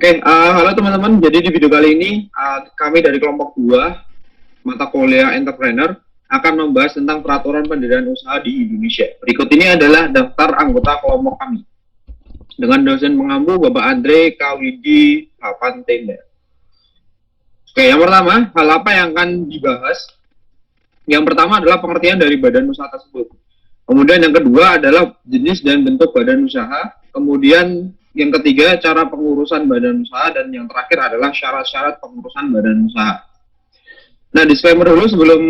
Halo teman-teman. Jadi di video kali ini kami dari kelompok 2 mata kuliah entrepreneur akan membahas tentang peraturan pendirian usaha di Indonesia. Berikut ini adalah daftar anggota kelompok kami dengan dosen pengampu Bapak Andre Kawidi Hapantenda. Yang pertama, hal apa yang akan dibahas? Yang pertama adalah pengertian dari badan usaha tersebut. Kemudian yang kedua adalah jenis dan bentuk badan usaha. Kemudian yang ketiga, cara pengurusan badan usaha. Dan yang terakhir adalah syarat-syarat pengurusan badan usaha. Nah, disclaimer dulu sebelum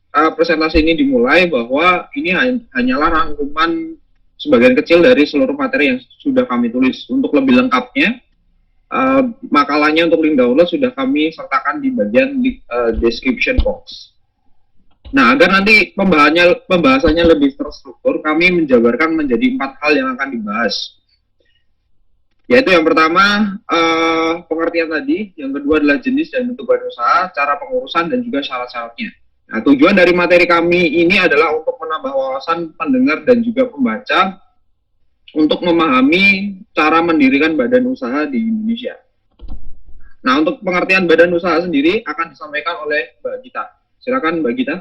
presentasi ini dimulai bahwa ini hanyalah rangkuman sebagian kecil dari seluruh materi yang sudah kami tulis. Untuk lebih lengkapnya, makalahnya untuk link download sudah kami sertakan di bagian description box. Nah, agar nanti pembahasannya lebih terstruktur, kami menjabarkan menjadi 4 hal yang akan dibahas. Yaitu yang pertama, pengertian tadi, yang kedua adalah jenis dan bentuk badan usaha, cara pengurusan, dan juga syarat-syaratnya. Nah, tujuan dari materi kami ini adalah untuk menambah wawasan pendengar dan juga pembaca untuk memahami cara mendirikan badan usaha di Indonesia. Nah, untuk pengertian badan usaha sendiri akan disampaikan oleh Mbak Gita. Silakan Mbak Gita.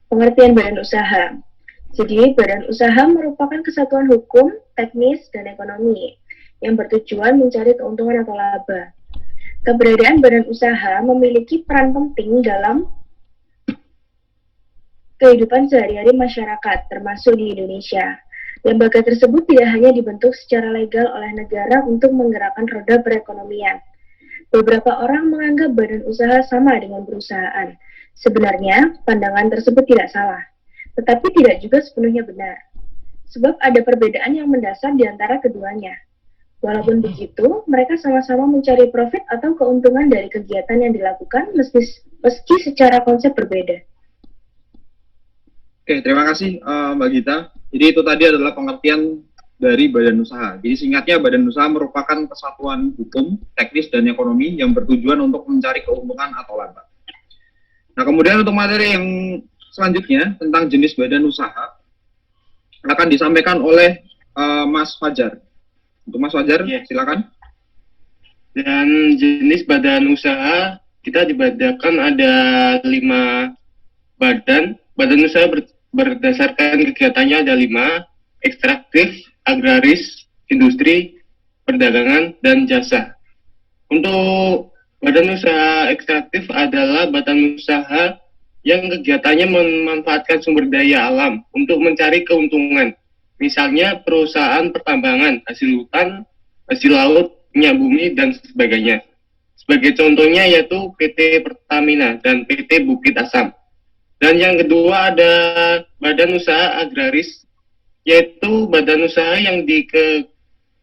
Pengertian badan usaha. Jadi, badan usaha merupakan kesatuan hukum, teknis, dan ekonomi yang bertujuan mencari keuntungan atau laba. Keberadaan badan usaha memiliki peran penting dalam kehidupan sehari-hari masyarakat, termasuk di Indonesia. Lembaga tersebut tidak hanya dibentuk secara legal oleh negara untuk menggerakkan roda perekonomian. Beberapa orang menganggap badan usaha sama dengan perusahaan. Sebenarnya, pandangan tersebut tidak salah, tetapi tidak juga sepenuhnya benar. Sebab ada perbedaan yang mendasar di antara keduanya. Walaupun begitu, mereka sama-sama mencari profit atau keuntungan dari kegiatan yang dilakukan meski secara konsep berbeda. Oke, terima kasih Mbak Gita. Jadi itu tadi adalah pengertian dari badan usaha. Jadi singkatnya, badan usaha merupakan kesatuan hukum, teknis, dan ekonomi yang bertujuan untuk mencari keuntungan atau laba. Nah, kemudian untuk materi yang selanjutnya tentang jenis badan usaha akan disampaikan oleh Mas Fajar. Untuk Mas Fajar, silakan. Dan jenis badan usaha kita dibedakan ada 5 badan. Badan usaha berdasarkan kegiatannya ada 5: ekstraktif, agraris, industri, perdagangan, dan jasa. Untuk badan usaha ekstraktif adalah badan usaha yang kegiatannya memanfaatkan sumber daya alam untuk mencari keuntungan. Misalnya perusahaan pertambangan, hasil hutan, hasil laut, minyak bumi, dan sebagainya. Sebagai contohnya yaitu PT Pertamina dan PT Bukit Asam. Dan yang kedua ada badan usaha agraris, yaitu badan usaha yang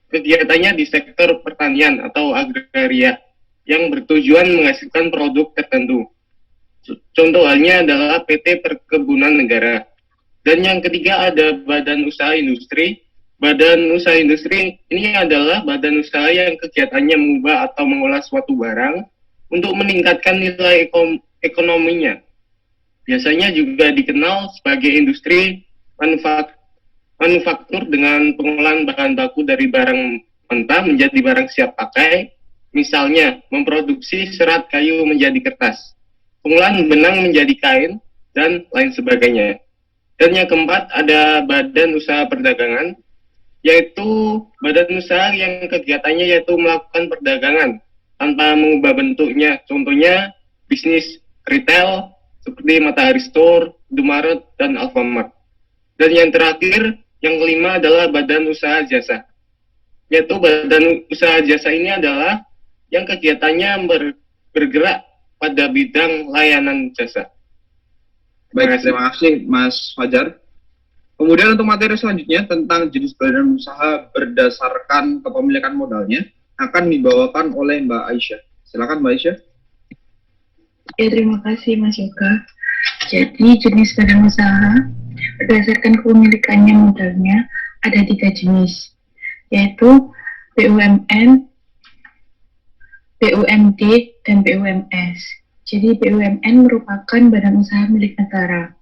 kegiatannya di sektor pertanian atau agraria, yang bertujuan menghasilkan produk tertentu. Contoh halnya adalah PT Perkebunan Negara. Dan yang ketiga ada badan usaha industri. Badan usaha industri ini adalah badan usaha yang kegiatannya mengubah atau mengolah suatu barang untuk meningkatkan nilai ekonominya. Biasanya juga dikenal sebagai industri manufaktur dengan pengolahan bahan baku dari barang mentah menjadi barang siap pakai. Misalnya, memproduksi serat kayu menjadi kertas, pengolahan benang menjadi kain, dan lain sebagainya. Dan yang keempat ada badan usaha perdagangan, yaitu badan usaha yang kegiatannya yaitu melakukan perdagangan tanpa mengubah bentuknya. Contohnya, bisnis retail seperti Matahari Store, Indomaret, dan Alfamart. Dan yang terakhir, yang kelima adalah badan usaha jasa, yaitu badan usaha jasa ini adalah yang kegiatannya bergerak pada bidang layanan jasa. Baik, terima kasih Mas Fajar. Kemudian untuk materi selanjutnya tentang jenis badan usaha berdasarkan kepemilikan modalnya akan dibawakan oleh Mbak Aisyah. Silakan Mbak Aisyah. Ya, terima kasih Mas Yoga. Jadi jenis badan usaha berdasarkan kepemilikannya modalnya ada 3 jenis, yaitu BUMN, BUMD, dan BUMS. Jadi BUMN merupakan badan usaha milik negara.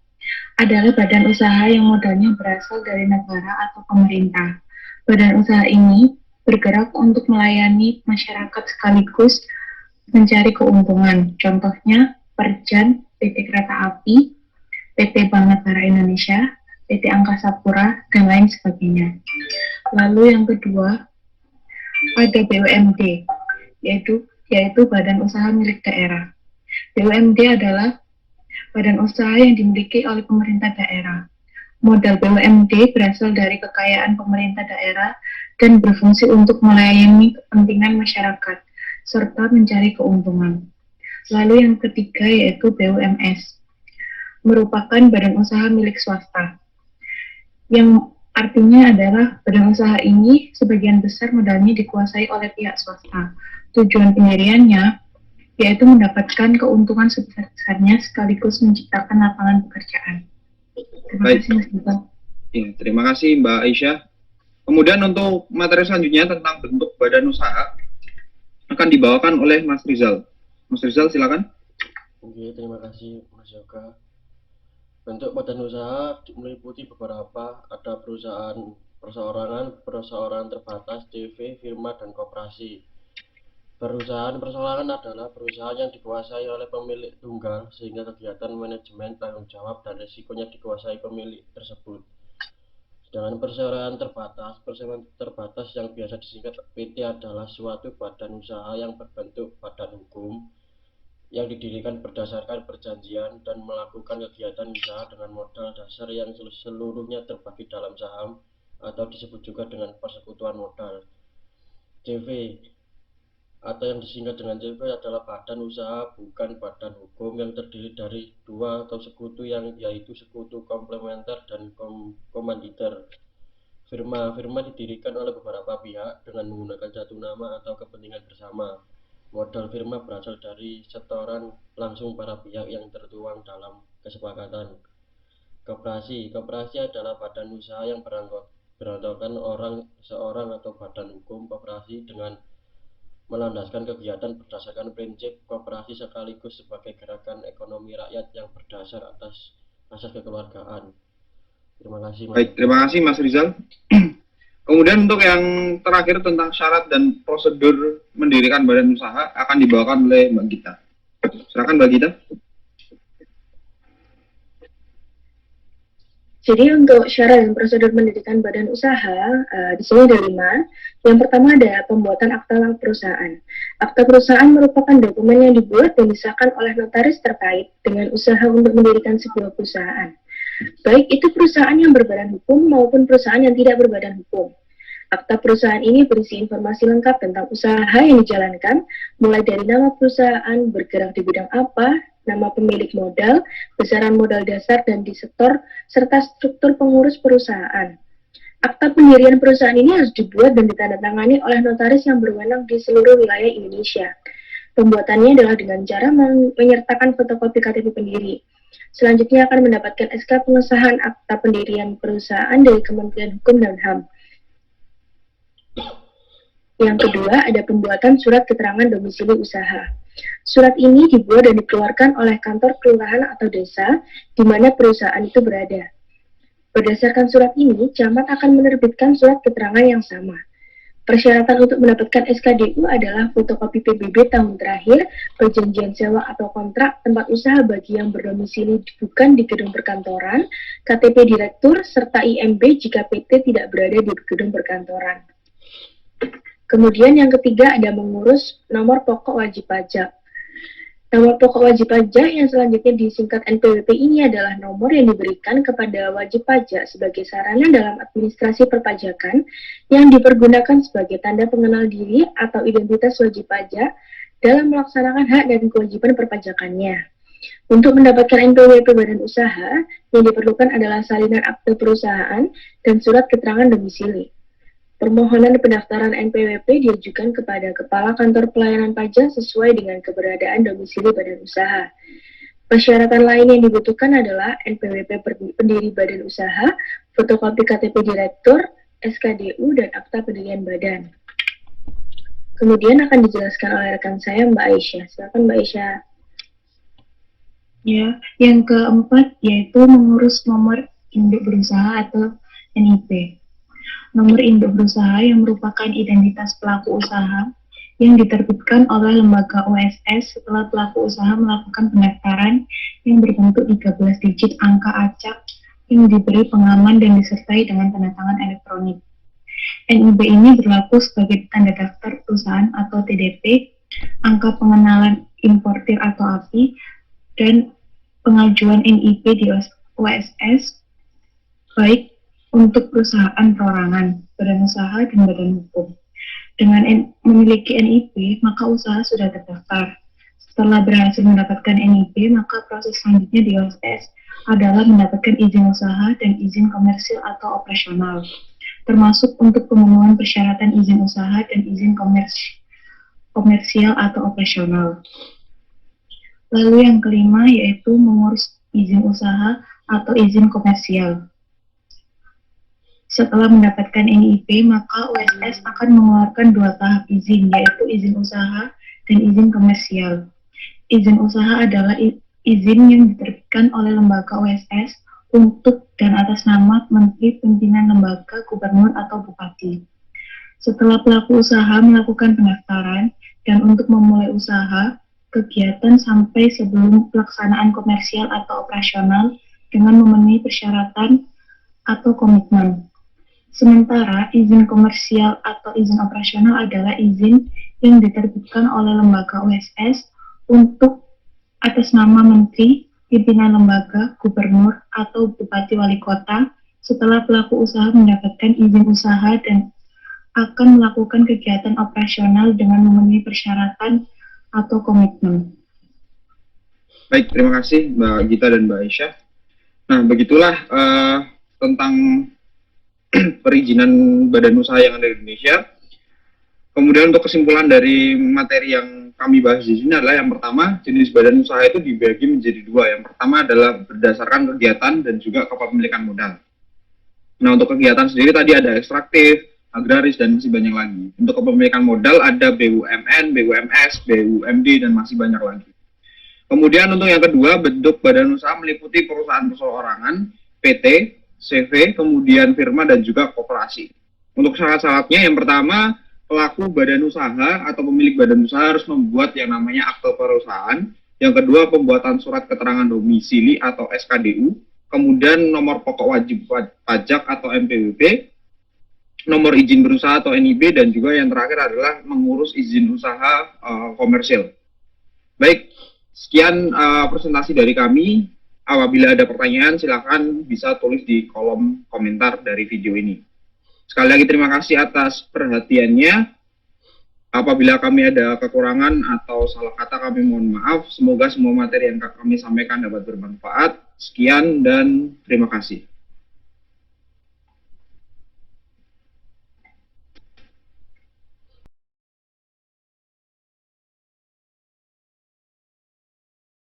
adalah badan usaha yang modalnya berasal dari negara atau pemerintah. Badan usaha ini bergerak untuk melayani masyarakat sekaligus mencari keuntungan. Contohnya, Perjan, PT Kereta Api, PT Bank Negara Indonesia, PT Angkasa Pura, dan lain sebagainya. Lalu yang kedua, ada BUMD, yaitu Badan Usaha Milik Daerah. BUMD adalah badan usaha yang dimiliki oleh pemerintah daerah. Modal BUMD berasal dari kekayaan pemerintah daerah dan berfungsi untuk melayani kepentingan masyarakat, serta mencari keuntungan. Lalu yang ketiga yaitu BUMS, merupakan badan usaha milik swasta, yang artinya adalah badan usaha ini sebagian besar modalnya dikuasai oleh pihak swasta. Tujuan pendiriannya yaitu mendapatkan keuntungan sebesar-besarnya sekaligus menciptakan lapangan pekerjaan. Terima Baik. kasih Mas Gita. Ya, terima kasih Mbak Aisyah. Kemudian untuk materi selanjutnya tentang bentuk badan usaha akan dibawakan oleh Mas Rizal. Mas Rizal, silakan. Oke, terima kasih Mas Yoga. Bentuk badan usaha meliputi beberapa, ada perusahaan perseorangan, perorangan terbatas, CV, firma, dan koperasi. Perusahaan perseorangan adalah perusahaan yang dikuasai oleh pemilik tunggal, sehingga kegiatan manajemen, tanggung jawab, dan risikonya dikuasai pemilik tersebut. Sedangkan perseorangan terbatas yang biasa disingkat PT adalah suatu badan usaha yang berbentuk badan hukum, yang didirikan berdasarkan perjanjian dan melakukan kegiatan usaha dengan modal dasar yang seluruhnya terbagi dalam saham atau disebut juga dengan persekutuan modal. CV atau yang disingkat dengan CV adalah badan usaha bukan badan hukum yang terdiri dari dua atau sekutu yaitu sekutu komplementer dan komanditer. Firma didirikan oleh beberapa pihak dengan menggunakan satu nama atau kepentingan bersama. Modal firma berasal dari setoran langsung para pihak yang tertuang dalam kesepakatan. Koperasi adalah badan usaha yang beranggotakan seorang atau badan hukum koperasi dengan melandaskan kegiatan berdasarkan prinsip koperasi sekaligus sebagai gerakan ekonomi rakyat yang berdasar atas asas kekeluargaan. Terima kasih Mas. Baik, terima kasih Mas Rizal. Kemudian untuk yang terakhir tentang syarat dan prosedur mendirikan badan usaha akan dibawakan oleh Mbak Gita. Silakan Mbak Gita. Jadi untuk syarat dan prosedur mendirikan badan usaha, di sini ada 5. Yang pertama ada pembuatan akta perusahaan. Akta perusahaan merupakan dokumen yang dibuat dan disahkan oleh notaris terkait dengan usaha untuk mendirikan sebuah perusahaan. Baik itu perusahaan yang berbadan hukum maupun perusahaan yang tidak berbadan hukum. Akta perusahaan ini berisi informasi lengkap tentang usaha yang dijalankan, mulai dari nama perusahaan, bergerak di bidang apa, nama pemilik modal, besaran modal dasar dan disetor, serta struktur pengurus perusahaan. Akta pendirian perusahaan ini harus dibuat dan ditandatangani oleh notaris yang berwenang di seluruh wilayah Indonesia. Pembuatannya adalah dengan cara menyertakan fotokopi KTP pendiri. Selanjutnya akan mendapatkan SK pengesahan akta pendirian perusahaan dari Kementerian Hukum dan HAM. Yang kedua, ada pembuatan surat keterangan domisili usaha. Surat ini dibuat dan dikeluarkan oleh kantor kelurahan atau desa di mana perusahaan itu berada. Berdasarkan surat ini, camat akan menerbitkan surat keterangan yang sama. Persyaratan untuk mendapatkan SKDU adalah fotokopi PBB tahun terakhir, perjanjian sewa atau kontrak tempat usaha bagi yang berdomisili bukan di gedung perkantoran, KTP direktur, serta IMB jika PT tidak berada di gedung perkantoran. Kemudian yang ketiga ada mengurus nomor pokok wajib pajak. Nomor pokok wajib pajak yang selanjutnya disingkat NPWP ini adalah nomor yang diberikan kepada wajib pajak sebagai sarana dalam administrasi perpajakan yang dipergunakan sebagai tanda pengenal diri atau identitas wajib pajak dalam melaksanakan hak dan kewajiban perpajakannya. Untuk mendapatkan NPWP badan usaha, yang diperlukan adalah salinan akte perusahaan dan surat keterangan domisili. Permohonan pendaftaran NPWP diajukan kepada Kepala Kantor Pelayanan Pajak sesuai dengan keberadaan domisili badan usaha. Persyaratan lain yang dibutuhkan adalah NPWP pendiri badan usaha, fotokopi KTP direktur, SKDU, dan akta pendirian badan. Kemudian akan dijelaskan oleh rekan saya, Mbak Aisyah. Silakan Mbak Aisyah. Ya, yang keempat yaitu mengurus nomor induk berusaha atau NIP. Nomor induk berusaha yang merupakan identitas pelaku usaha yang diterbitkan oleh lembaga OSS setelah pelaku usaha melakukan pendaftaran yang berbentuk 13 digit angka acak yang diberi pengaman dan disertai dengan tanda tangan elektronik. NIB ini berlaku sebagai tanda daftar perusahaan atau TDP, angka pengenalan importir atau API, dan pengajuan NIP di OSS baik untuk perusahaan perorangan, badan usaha, dan badan hukum. Dengan memiliki NIP, maka usaha sudah terdaftar. Setelah berhasil mendapatkan NIP, maka proses selanjutnya di OSS adalah mendapatkan izin usaha dan izin komersil atau operasional, termasuk untuk pemenuhan persyaratan izin usaha dan izin komersial atau operasional. Lalu yang kelima yaitu mengurus izin usaha atau izin komersial. Setelah mendapatkan NIP, maka OSS akan mengeluarkan 2 tahap izin, yaitu izin usaha dan izin komersial. Izin usaha adalah izin yang diterbitkan oleh lembaga OSS untuk dan atas nama Menteri Pimpinan Lembaga, Gubernur, atau Bupati. Setelah pelaku usaha melakukan pendaftaran dan untuk memulai usaha, kegiatan sampai sebelum pelaksanaan komersial atau operasional dengan memenuhi persyaratan atau komitmen. Sementara izin komersial atau izin operasional adalah izin yang diterbitkan oleh lembaga OSS untuk atas nama Menteri, Pimpinan Lembaga, Gubernur, atau Bupati Wali Kota setelah pelaku usaha mendapatkan izin usaha dan akan melakukan kegiatan operasional dengan memenuhi persyaratan atau komitmen. Baik, terima kasih Mbak Gita dan Mbak Aisyah. Nah, begitulah tentang perizinan badan usaha yang ada di Indonesia. Kemudian untuk kesimpulan dari materi yang kami bahas di sini adalah yang pertama, jenis badan usaha itu dibagi menjadi 2. Yang pertama adalah berdasarkan kegiatan dan juga kepemilikan modal. Nah, untuk kegiatan sendiri tadi ada ekstraktif, agraris, dan masih banyak lagi. Untuk kepemilikan modal ada BUMN, BUMS, BUMD, dan masih banyak lagi. Kemudian untuk yang kedua, bentuk badan usaha meliputi perusahaan perseorangan, PT, CV, kemudian firma, dan juga koperasi. Untuk syarat-syaratnya, yang pertama, pelaku badan usaha atau pemilik badan usaha harus membuat yang namanya akte perusahaan. Yang kedua, pembuatan surat keterangan domisili atau SKDU. Kemudian nomor pokok wajib pajak atau NPWP, nomor izin berusaha atau NIB, dan juga yang terakhir adalah mengurus izin usaha komersil. Baik, sekian presentasi dari kami. Apabila ada pertanyaan, silakan bisa tulis di kolom komentar dari video ini. Sekali lagi terima kasih atas perhatiannya. Apabila kami ada kekurangan atau salah kata, kami mohon maaf. Semoga semua materi yang kami sampaikan dapat bermanfaat. Sekian dan terima kasih.